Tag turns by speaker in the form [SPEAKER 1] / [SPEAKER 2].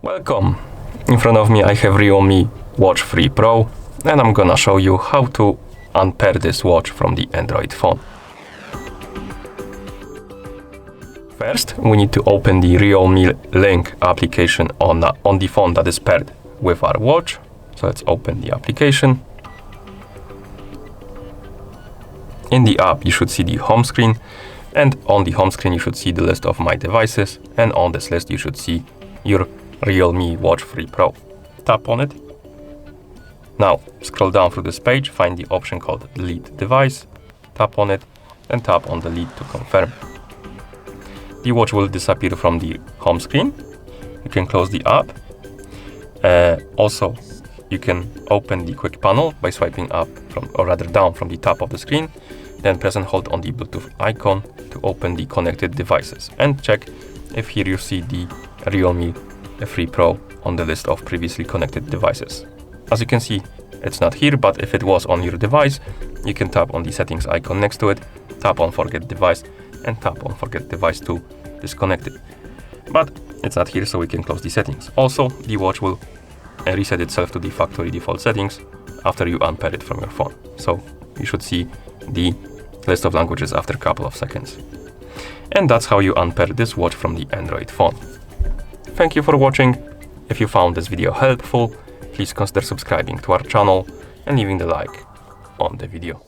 [SPEAKER 1] Welcome! In front of me I have Realme Watch 3 Pro and I'm gonna show you how to unpair this watch from the Android phone. First, we need to open the Realme Link application on the phone that is paired with our watch. So let's open the application. In the app you should see the home screen, and on the home screen you should see the list of my devices, and on this list you should see your Realme Watch 3 Pro. Tap on it. Now scroll down through this page, find the option called Delete Device, tap on it, and tap on Delete to confirm. The watch will disappear from the home screen. You can close the app. Also, you can open the quick panel by swiping up or rather down from the top of the screen, then press and hold on the Bluetooth icon to open the connected devices and check if here you see the Realme 3 Pro on the list of previously connected devices. As you can see, it's not here, but if it was on your device, you can tap on the settings icon next to it, tap on Forget Device, and tap on Forget Device to disconnect it. But it's not here, so we can close the settings. Also, the watch will reset itself to the factory default settings after you unpair it from your phone. So you should see the list of languages after a couple of seconds. And that's how you unpair this watch from the Android phone. Thank you for watching. If you found this video helpful, please consider subscribing to our channel and leaving the like on the video.